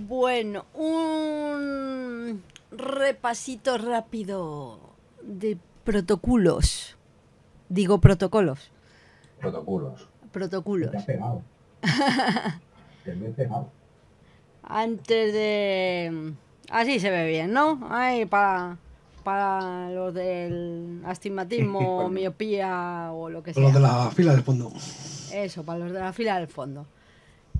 Bueno, un repasito rápido de protocolos. Digo protocolos. Protocolos. Protocolos. Te has pegado. Te me he pegado. Antes de... Así se ve bien, ¿no? Ahí para los del astigmatismo, miopía o lo que Con los de sea. la fila del fondo. Eso, para los de la fila del fondo.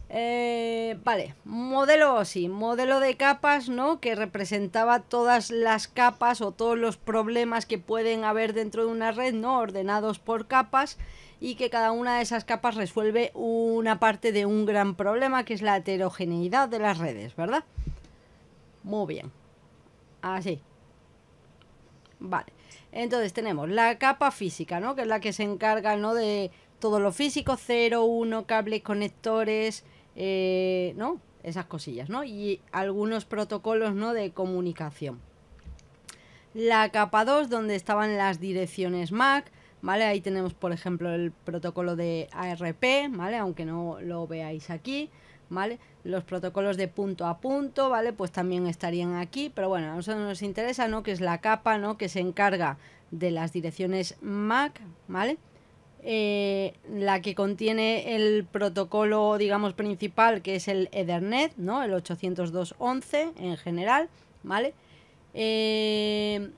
Vale, modelo sí, modelo de capas, ¿no? Que representaba todas las capas o todos los problemas que pueden haber dentro de una red, ¿no? Ordenados por capas, y que cada una de esas capas resuelve una parte de un gran problema, que es la heterogeneidad de las redes, ¿verdad? Muy bien. Así. Vale. Entonces tenemos la capa física, ¿no? Que es la que se encarga, ¿no? De todo lo físico, 0, 1, cables, conectores, ¿no? Esas cosillas, ¿no? Y algunos protocolos, ¿no? De comunicación. La capa 2, donde estaban las direcciones MAC, ¿vale? Ahí tenemos, por ejemplo, el protocolo de ARP, ¿vale? Aunque no lo veáis aquí, ¿vale? Los protocolos de punto a punto, ¿vale? Pues también estarían aquí, pero bueno, a nosotros nos interesa, ¿no? Que es la capa, ¿no? Que se encarga de las direcciones MAC, ¿vale? La que contiene el protocolo, digamos, principal, que es el Ethernet, ¿no? El 802.11 en general, ¿vale? Que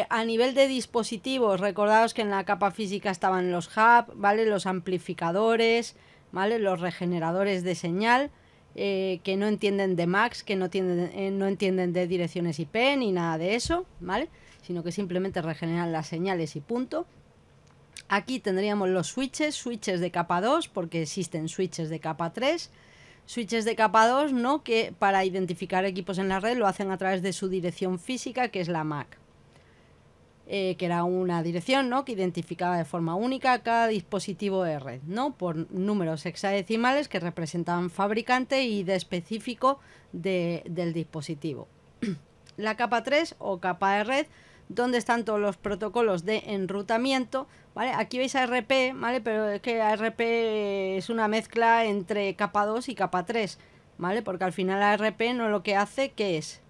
a nivel de dispositivos, recordaos que en la capa física estaban los hubs, ¿vale? Los amplificadores, ¿vale? Los regeneradores de señal, que no entienden de MACs, que no entienden de direcciones IP ni nada de eso, ¿vale? Sino que simplemente regeneran las señales y punto. Aquí tendríamos los switches de capa 2, porque existen switches de capa 3. Switches de capa 2, ¿no? Que para identificar equipos en la red lo hacen a través de su dirección física, que es la MAC. Que era una dirección, ¿no? Que identificaba de forma única cada dispositivo de red, ¿no? Por números hexadecimales que representaban fabricante y de específico del dispositivo. La capa 3 o capa de red, donde están todos los protocolos de enrutamiento, ¿vale? Aquí veis ARP, ¿vale? Pero es que ARP es una mezcla entre capa 2 y capa 3, ¿vale? Porque al final ARP no lo que hace, ¿qué es?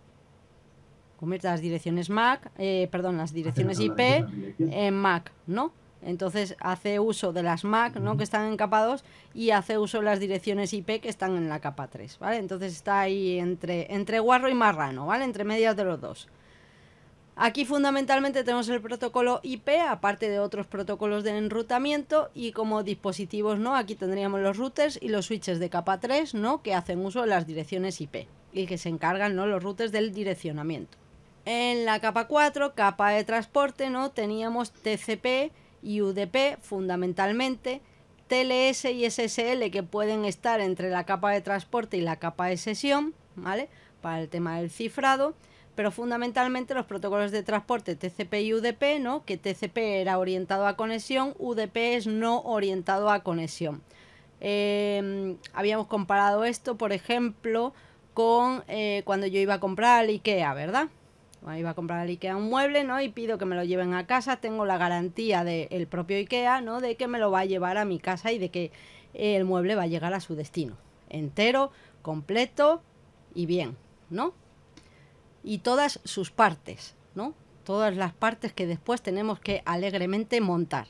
Convierte las direcciones MAC, las direcciones IP en MAC, ¿no? Entonces hace uso de las MAC, ¿no? Que están en capa 2, y hace uso de las direcciones IP que están en la capa 3, ¿vale? Entonces está ahí entre guarro y marrano, ¿vale? Entre medias de los dos. Aquí fundamentalmente tenemos el protocolo IP, aparte de otros protocolos de enrutamiento, y como dispositivos, ¿no? Aquí tendríamos los routers y los switches de capa 3, ¿no? Que hacen uso de las direcciones IP y que se encargan, ¿no? Los routers del direccionamiento. En la capa 4, capa de transporte, ¿no? Teníamos TCP y UDP fundamentalmente, TLS y SSL que pueden estar entre la capa de transporte y la capa de sesión, ¿vale? Para el tema del cifrado, pero fundamentalmente los protocolos de transporte TCP y UDP, ¿no? Que TCP era orientado a conexión, UDP es no orientado a conexión. Habíamos comparado esto, por ejemplo, con cuando yo iba a comprar al IKEA, ¿verdad? Iba a comprar al IKEA un mueble, ¿no? Y pido que me lo lleven a casa. Tengo la garantía del propio IKEA, ¿no? De que me lo va a llevar a mi casa y de que el mueble va a llegar a su destino. Entero, completo y bien, ¿no? Y todas sus partes, ¿no? Todas las partes que después tenemos que alegremente montar.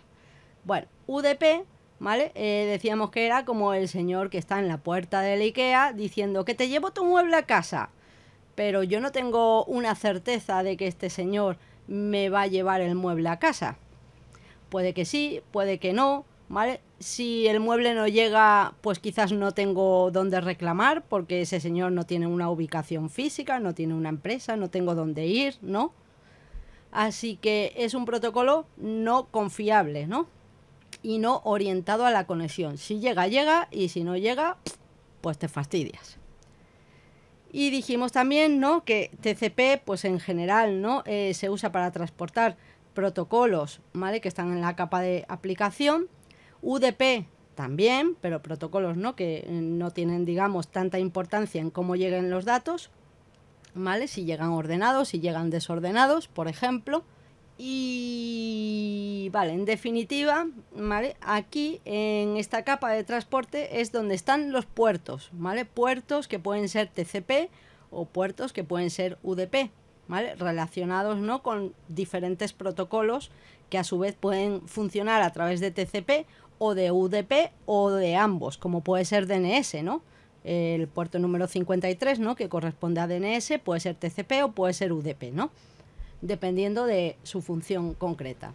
Bueno, UDP, ¿vale? Decíamos que era como el señor que está en la puerta del IKEA diciendo que te llevo tu mueble a casa. Pero yo no tengo una certeza de que este señor me va a llevar el mueble a casa. Puede que sí, puede que no, ¿vale? Si el mueble no llega, pues quizás no tengo dónde reclamar, porque ese señor no tiene una ubicación física, no tiene una empresa, no tengo dónde ir, ¿no? Así que es un protocolo no confiable, ¿no? Y no orientado a la conexión. Si llega, llega, y si no llega, pues te fastidias. Y dijimos también, ¿no? Que TCP, pues en general, ¿no? Se usa para transportar protocolos, ¿vale? Que están en la capa de aplicación. UDP también, pero protocolos, ¿no? Que no tienen, digamos, tanta importancia en cómo lleguen los datos, ¿vale? Si llegan ordenados, si llegan desordenados, por ejemplo. Y vale, en definitiva, ¿vale? Aquí en esta capa de transporte es donde están los puertos, ¿vale? Puertos que pueden ser TCP o puertos que pueden ser UDP, ¿vale? Relacionados, ¿no?, con diferentes protocolos que a su vez pueden funcionar a través de TCP o de UDP o de ambos, como puede ser DNS, ¿no? El puerto número 53, ¿no?, que corresponde a DNS, puede ser TCP o puede ser UDP, ¿no?, dependiendo de su función concreta.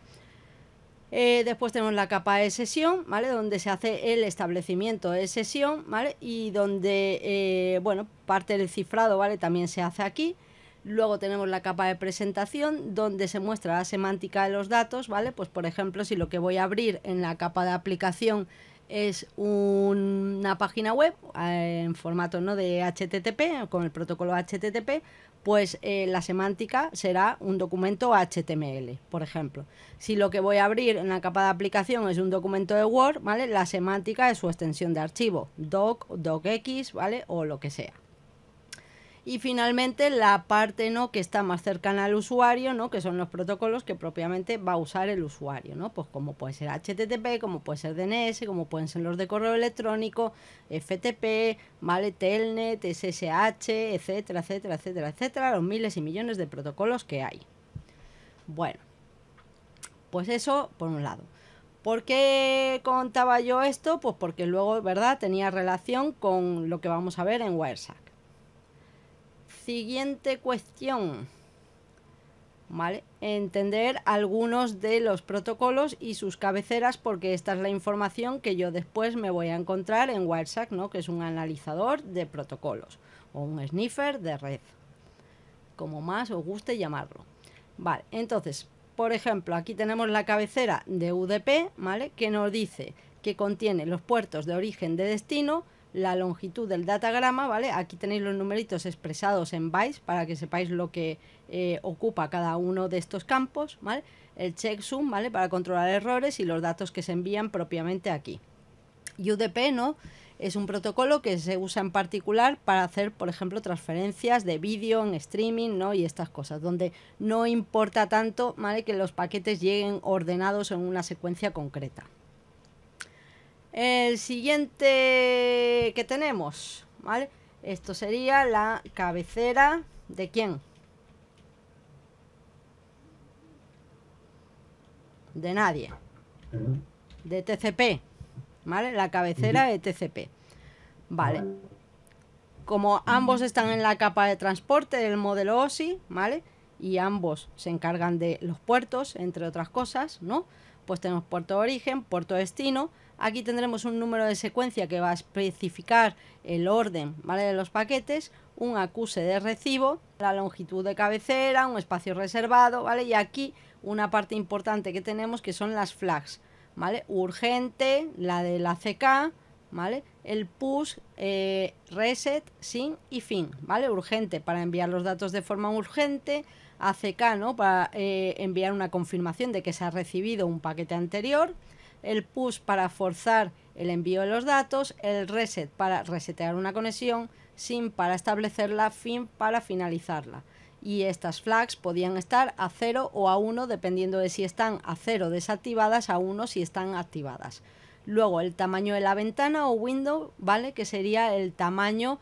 Después tenemos la capa de sesión, ¿vale?, donde se hace el establecimiento de sesión, ¿vale?, y donde, bueno, parte del cifrado, ¿vale?, también se hace aquí. Luego tenemos la capa de presentación, donde se muestra la semántica de los datos, ¿vale? Pues por ejemplo, si lo que voy a abrir en la capa de aplicación es una página web en formato, ¿no?, de HTTP, con el protocolo HTTP, pues la semántica será un documento HTML, por ejemplo. Si lo que voy a abrir en la capa de aplicación es un documento de Word, ¿vale?, la semántica es su extensión de archivo, doc, docx, ¿vale?, o lo que sea. Y finalmente la parte, ¿no?, que está más cercana al usuario, ¿no?, que son los protocolos que propiamente va a usar el usuario, ¿no? Pues como puede ser HTTP, como puede ser DNS, como pueden ser los de correo electrónico, FTP, ¿vale?, Telnet, SSH, etcétera, etcétera, etcétera, etcétera, los miles y millones de protocolos que hay. Bueno, pues eso por un lado. ¿Por qué contaba yo esto? Pues porque luego, ¿verdad?, tenía relación con lo que vamos a ver en Wireshark. Siguiente cuestión, ¿vale? Entender algunos de los protocolos y sus cabeceras, porque esta es la información que yo después me voy a encontrar en Wireshark, ¿no?, que es un analizador de protocolos o un sniffer de red, como más os guste llamarlo. Vale, entonces, por ejemplo, aquí tenemos la cabecera de UDP, ¿vale?, que nos dice que contiene los puertos de origen de destino, la longitud del datagrama, ¿vale? Aquí tenéis los numeritos expresados en bytes para que sepáis lo que ocupa cada uno de estos campos, ¿vale? El checksum, ¿vale?, para controlar errores y los datos que se envían propiamente aquí. UDP, ¿no?, es un protocolo que se usa en particular para hacer, por ejemplo, transferencias de vídeo en streaming, ¿no?, y estas cosas, donde no importa tanto, ¿vale?, que los paquetes lleguen ordenados en una secuencia concreta. El siguiente que tenemos, ¿vale? Esto sería la cabecera de ¿quién? De nadie. De TCP, ¿vale? La cabecera de TCP. Vale. Como ambos están en la capa de transporte del modelo OSI, ¿vale?, y ambos se encargan de los puertos, entre otras cosas, ¿no?, pues tenemos puerto de origen, puerto de destino. Aquí tendremos un número de secuencia que va a especificar el orden, ¿vale?, de los paquetes, un acuse de recibo, la longitud de cabecera, un espacio reservado, ¿vale? Y aquí una parte importante que tenemos, que son las flags, ¿vale? Urgente, la de la CK, ¿vale? El push, reset, sin y fin, ¿vale? Urgente para enviar los datos de forma urgente, ACK, ¿no?, para enviar una confirmación de que se ha recibido un paquete anterior, el push para forzar el envío de los datos, el reset para resetear una conexión, sin para establecerla, fin para finalizarla. Y estas flags podían estar a 0 o a 1 dependiendo de si están a 0 desactivadas, a 1 si están activadas. Luego el tamaño de la ventana o window, ¿vale?, que sería el tamaño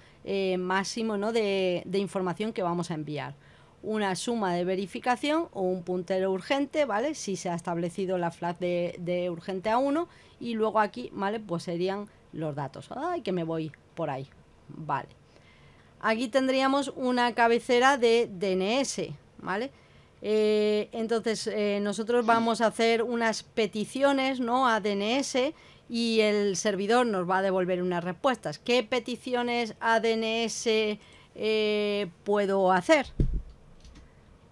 máximo, ¿no?, de información que vamos a enviar. Una suma de verificación o un puntero urgente, ¿vale?, si se ha establecido la flag de urgente a 1, y luego aquí, ¿vale?, pues serían los datos. ¡Ay, que me voy por ahí! Vale. Aquí tendríamos una cabecera de DNS, ¿vale? Entonces nosotros vamos a hacer unas peticiones, ¿no?, a DNS, y el servidor nos va a devolver unas respuestas. ¿Qué peticiones a DNS puedo hacer?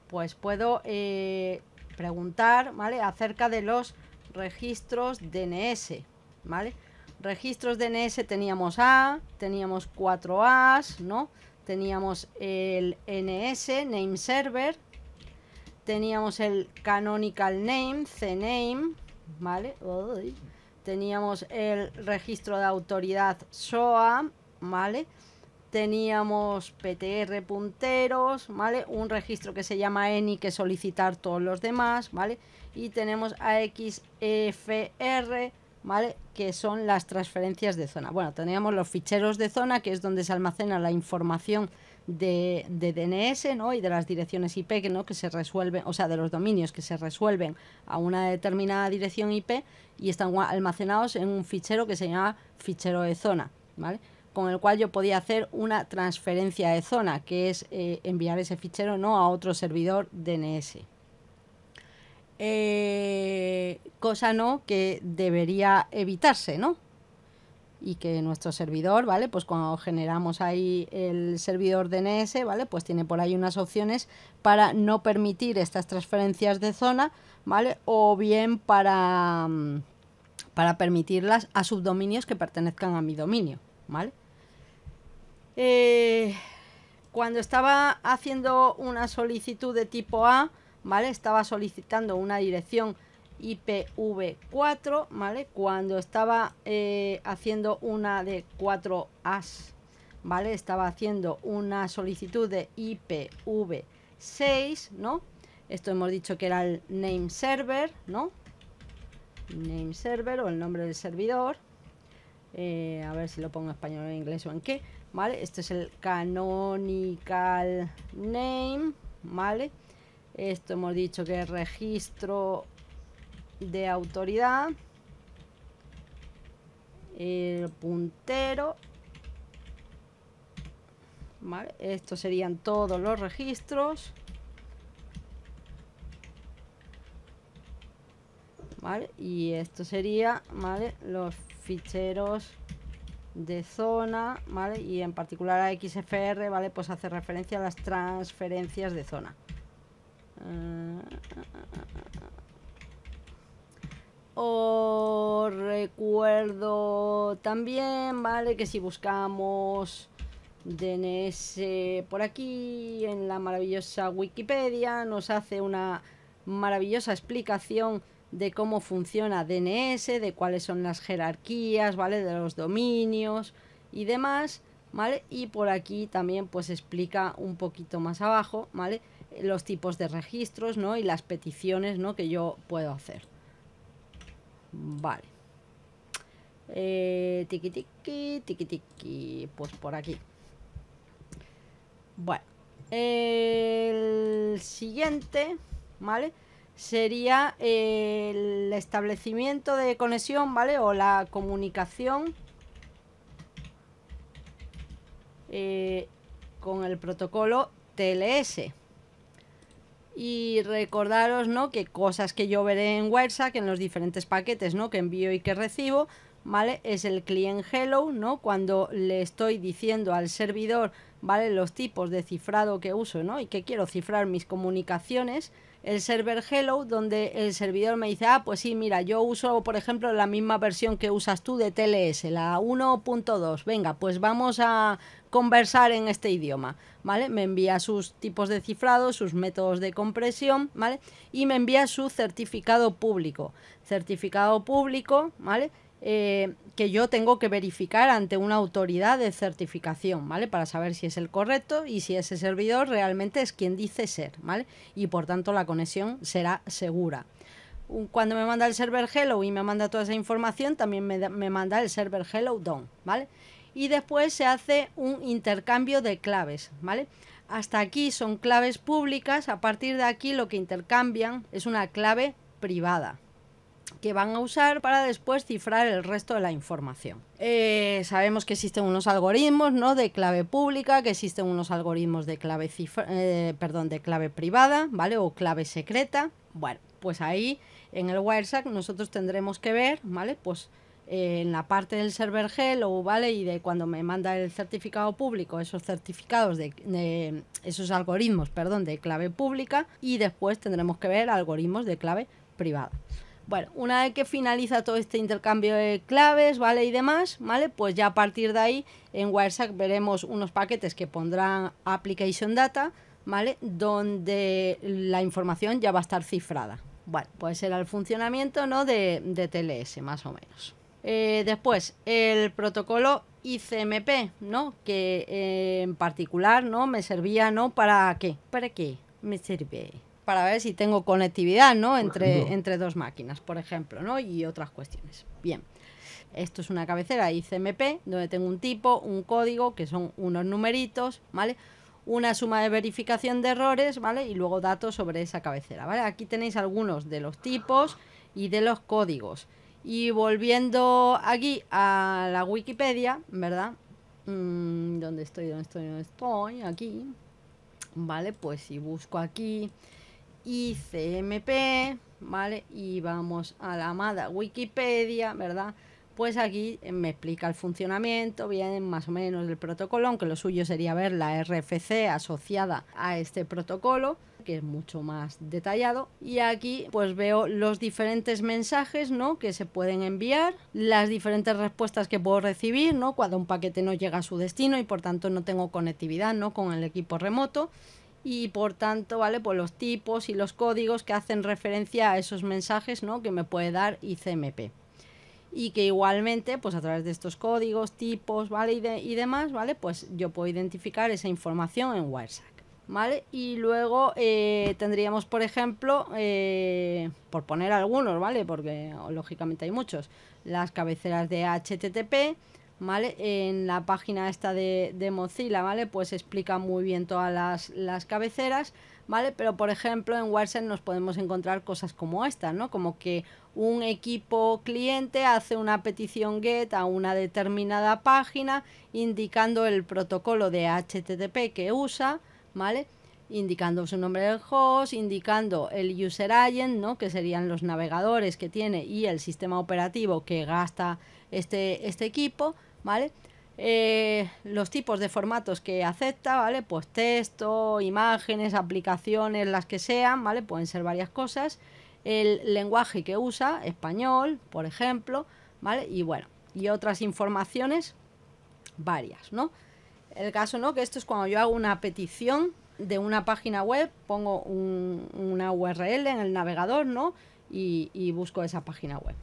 Pues puedo preguntar, ¿vale?, acerca de los registros DNS, ¿vale? Registros DNS teníamos A, teníamos 4 A's, ¿no? Teníamos el NS, Name Server, teníamos el Canonical Name, CNAME, ¿vale? Teníamos el registro de autoridad SOA, ¿vale? teníamos ptr punteros, ¿vale? Un registro que se llama any, que solicitar todos los demás, ¿vale? Y tenemos AXFR, ¿vale? Que son las transferencias de zona. Bueno, teníamos los ficheros de zona, que es donde se almacena la información de DNS, ¿no? Y de las direcciones IP, ¿no? Que se resuelven, o sea, de los dominios que se resuelven a una determinada dirección IP y están almacenados en un fichero que se llama fichero de zona, ¿vale? Con el cual yo podía hacer una transferencia de zona, que es enviar ese fichero, ¿no? A otro servidor DNS. Cosa, ¿no? Que debería evitarse, ¿no? Y que nuestro servidor, ¿vale? Pues cuando generamos ahí el servidor DNS, ¿vale? Pues tiene por ahí unas opciones para no permitir estas transferencias de zona, ¿vale? O bien para permitirlas a subdominios que pertenezcan a mi dominio, ¿vale? Cuando estaba haciendo una solicitud de tipo A, ¿vale? Estaba solicitando una dirección IPv4, ¿vale? Cuando estaba haciendo una de 4As, ¿vale? Estaba haciendo una solicitud de IPv6, ¿no? Esto hemos dicho que era el name server, ¿no? Name server o el nombre del servidor. A ver si lo pongo en español, en inglés o en qué, ¿vale? Este es el canonical name, ¿vale? Esto hemos dicho que es registro de autoridad, el puntero, ¿vale? Estos serían todos los registros, ¿vale? Y esto sería, ¿vale? Los ficheros de zona, ¿vale? Y en particular a XFR, ¿vale? Pues hace referencia a las transferencias de zona. Os recuerdo también, ¿vale? Que si buscamos DNS por aquí en la maravillosa Wikipedia, nos hace una maravillosa explicación de cómo funciona DNS, de cuáles son las jerarquías, ¿vale? De los dominios y demás, ¿vale? Y por aquí también pues explica un poquito más abajo, ¿vale? Los tipos de registros, ¿no? Y las peticiones, ¿no? Que yo puedo hacer. Vale. Tiki tiki, tiki tiki. Pues por aquí. Bueno. El siguiente, ¿vale? Sería el establecimiento de conexión, ¿vale? O la comunicación con el protocolo TLS. Y recordaros, ¿no? Que cosas que yo veré en WireSat, en los diferentes paquetes, ¿no? Que envío y que recibo, ¿vale? Es el client hello, ¿no? Cuando le estoy diciendo al servidor, ¿vale? Los tipos de cifrado que uso, ¿no? Y que quiero cifrar mis comunicaciones. El server hello, donde el servidor me dice, ah, pues sí, mira, yo uso, por ejemplo, la misma versión que usas tú de TLS, la 1.2. Venga, pues vamos a conversar en este idioma, ¿vale? Me envía sus tipos de cifrado, sus métodos de compresión, ¿vale? Y me envía su certificado público. Certificado público, ¿vale? Que yo tengo que verificar ante una autoridad de certificación, ¿vale? Para saber si es el correcto y si ese servidor realmente es quien dice ser, ¿vale? Y por tanto la conexión será segura. Cuando me manda el server hello y me manda toda esa información, también me manda el server hello done, ¿vale? Y después se hace un intercambio de claves, ¿vale? Hasta aquí son claves públicas. A partir de aquí lo que intercambian es una clave privada que van a usar para después cifrar el resto de la información. Sabemos que existen unos algoritmos, ¿no? De clave pública, que existen unos algoritmos de clave de clave privada, ¿vale? O clave secreta. Bueno, pues ahí en el WireSat nosotros tendremos que ver, ¿vale? Pues en la parte del server hello, ¿vale? Y de cuando me manda el certificado público, esos certificados de esos algoritmos, perdón, de clave pública, y después tendremos que ver algoritmos de clave privada. Bueno, una vez que finaliza todo este intercambio de claves, ¿vale? Y demás, ¿vale? Pues ya a partir de ahí en WireSat veremos unos paquetes que pondrán application data, ¿vale? Donde la información ya va a estar cifrada. Bueno, pues será el funcionamiento, ¿no? de TLS, más o menos. Después, el protocolo ICMP, ¿no? Que en particular, ¿no? Me servía, ¿no? ¿Para qué? ¿Para qué me sirve? Para ver si tengo conectividad, ¿no? Entre dos máquinas, por ejemplo, ¿no? Y otras cuestiones. Bien. Esto es una cabecera ICMP, donde tengo un tipo, un código, que son unos numeritos, ¿vale? Una suma de verificación de errores, ¿vale? Y luego datos sobre esa cabecera, ¿vale? Aquí tenéis algunos de los tipos y de los códigos. Y volviendo aquí a la Wikipedia, ¿verdad? ¿Dónde estoy? Aquí. Vale, pues si busco aquí ICMP, ¿vale? Y vamos a la amada Wikipedia, ¿verdad? Pues aquí me explica el funcionamiento, bien, más o menos del protocolo, aunque lo suyo sería ver la RFC asociada a este protocolo, que es mucho más detallado. Y aquí pues veo los diferentes mensajes, ¿no? Que se pueden enviar, las diferentes respuestas que puedo recibir, ¿no? Cuando un paquete no llega a su destino y por tanto no tengo conectividad, ¿no? Con el equipo remoto. Y por tanto, ¿vale? Pues los tipos y los códigos que hacen referencia a esos mensajes, ¿no? Que me puede dar ICMP. Y que igualmente, pues a través de estos códigos, tipos, ¿vale? Y demás, ¿vale? Pues yo puedo identificar esa información en Wireshark, ¿vale? Y luego tendríamos, por ejemplo, por poner algunos, ¿vale? Porque lógicamente hay muchos, las cabeceras de HTTP, ¿vale? En la página esta de Mozilla, ¿vale? Pues explica muy bien todas las cabeceras, ¿vale? Pero por ejemplo en Wireshark nos podemos encontrar cosas como esta, ¿no? Como que un equipo cliente hace una petición GET a una determinada página indicando el protocolo de HTTP que usa, ¿vale? Indicando su nombre del host, indicando el user agent, ¿no? Que serían los navegadores que tiene y el sistema operativo que gasta este equipo, ¿vale? Los tipos de formatos que acepta, ¿vale? Pues texto, imágenes, aplicaciones, las que sean, ¿vale? Pueden ser varias cosas. El lenguaje que usa, español, por ejemplo, ¿vale? Y bueno, y otras informaciones varias, ¿no? El caso, ¿no? Que esto es cuando yo hago una petición de una página web, pongo una URL en el navegador, ¿no? Y busco esa página web.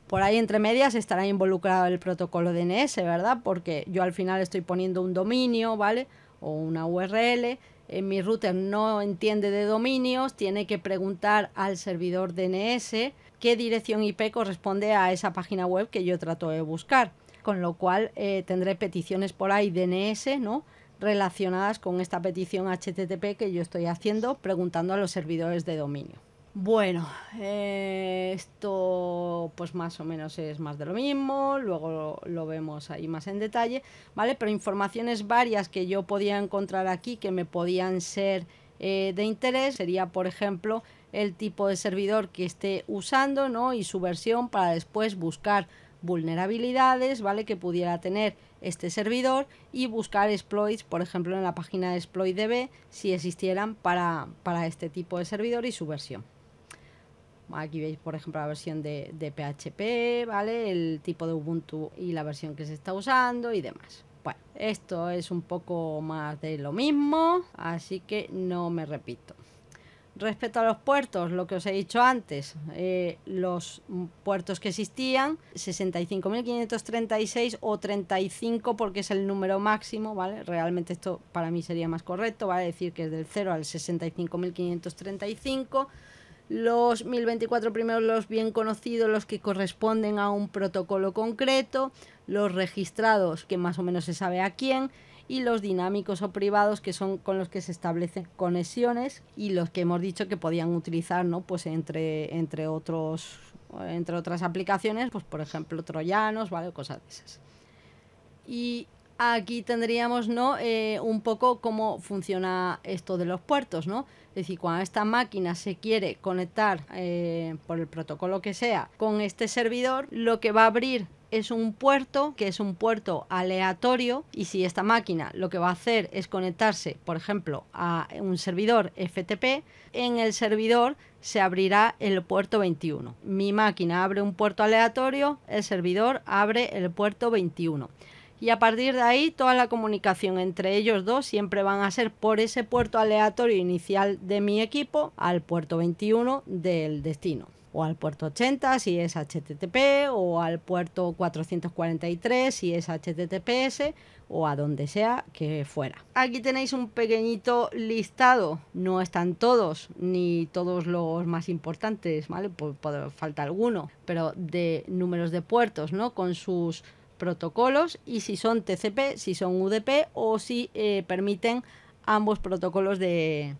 Por ahí entre medias estará involucrado el protocolo DNS, ¿verdad? Porque yo al final estoy poniendo un dominio, ¿vale? O una URL. Mi router no entiende de dominios, tiene que preguntar al servidor DNS qué dirección IP corresponde a esa página web que yo trato de buscar. Con lo cual tendré peticiones por ahí DNS, ¿no? Relacionadas con esta petición HTTP que yo estoy haciendo, preguntando a los servidores de dominio. Bueno, esto pues más o menos es más de lo mismo, luego lo vemos ahí más en detalle, ¿vale? Pero informaciones varias que yo podía encontrar aquí que me podían ser de interés sería, por ejemplo, el tipo de servidor que esté usando, ¿no? Y su versión para después buscar vulnerabilidades, ¿vale? Que pudiera tener este servidor y buscar exploits, por ejemplo, en la página de ExploitDB, si existieran para este tipo de servidor y su versión. Aquí veis, por ejemplo, la versión de PHP, ¿vale? El tipo de Ubuntu y la versión que se está usando y demás. Bueno, esto es un poco más de lo mismo, así que no me repito. Respecto a los puertos, lo que os he dicho antes, los puertos que existían, 65.536 o 35 porque es el número máximo, ¿vale? Realmente esto para mí sería más correcto, ¿vale? Decir que es del 0 al 65.535. Los 1024 primeros, los bien conocidos, los que corresponden a un protocolo concreto, los registrados, que más o menos se sabe a quién, y los dinámicos o privados, que son con los que se establecen conexiones y los que hemos dicho que podían utilizar, ¿no? Pues entre otras aplicaciones, pues por ejemplo troyanos, ¿vale? Cosas de esas. Y aquí tendríamos, ¿no? Un poco cómo funciona esto de los puertos, ¿no? Es decir, cuando esta máquina se quiere conectar por el protocolo que sea con este servidor, lo que va a abrir es un puerto, que es un puerto aleatorio, y si esta máquina lo que va a hacer es conectarse, por ejemplo, a un servidor FTP, en el servidor se abrirá el puerto 21. Mi máquina abre un puerto aleatorio, el servidor abre el puerto 21. Y a partir de ahí toda la comunicación entre ellos dos siempre van a ser por ese puerto aleatorio inicial de mi equipo al puerto 21 del destino. o al puerto 80 si es HTTP, o al puerto 443 si es HTTPS, o a donde sea que fuera. Aquí tenéis un pequeñito listado, no están todos, ni todos los más importantes, ¿vale? Pues falta alguno, pero de números de puertos, ¿no? Con sus protocolos, y si son TCP, si son UDP, o si permiten ambos protocolos de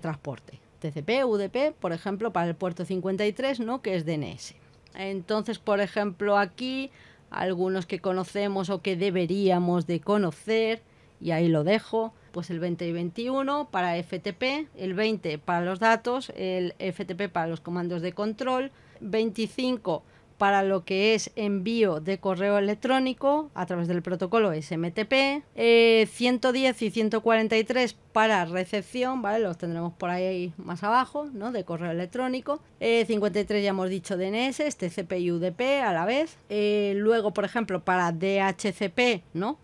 transporte. TCP, UDP, por ejemplo, para el puerto 53, ¿no? Que es DNS. Entonces, por ejemplo, aquí algunos que conocemos o que deberíamos de conocer, y ahí lo dejo, pues el 20 y 21 para FTP, el 20 para los datos, el FTP para los comandos de control, 25 para lo que es envío de correo electrónico a través del protocolo SMTP, 110 y 143 para recepción, ¿vale? Los tendremos por ahí más abajo, ¿no? De correo electrónico. 53 ya hemos dicho DNS, TCP y UDP a la vez. Luego, por ejemplo, para DHCP, ¿no?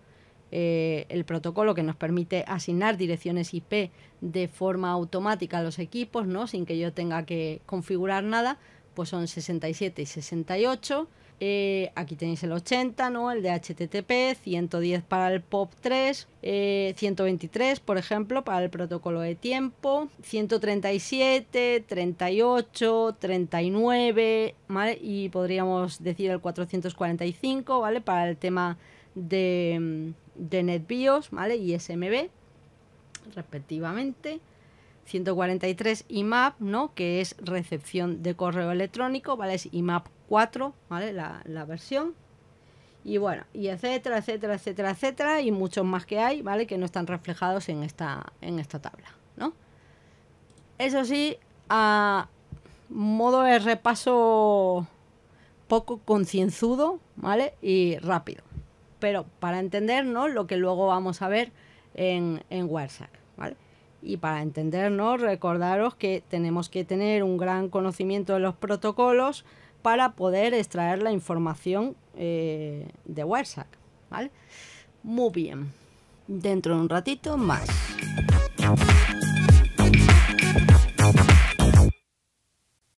El protocolo que nos permite asignar direcciones IP de forma automática a los equipos, ¿no? Sin que yo tenga que configurar nada, pues son 67 y 68. Aquí tenéis el 80, ¿no? El de HTTP, 110 para el POP3, 123, por ejemplo, para el protocolo de tiempo, 137, 38, 39, ¿vale? Y podríamos decir el 445, ¿vale? Para el tema de NetBIOS, ¿vale? Y SMB, respectivamente. 143 IMAP, ¿no? Que es recepción de correo electrónico, ¿vale? Es IMAP 4, ¿vale? La versión. Y bueno, y etcétera, etcétera, etcétera, etcétera, y muchos más que hay, ¿vale? Que no están reflejados en esta tabla, ¿no? Eso sí, a modo de repaso poco concienzudo, ¿vale? Y rápido. Pero para entender, ¿no? Lo que luego vamos a ver en WireSat, ¿vale? Y para entendernos, recordaros que tenemos que tener un gran conocimiento de los protocolos para poder extraer la información de WireSat, ¿vale? Muy bien. Dentro de un ratito más.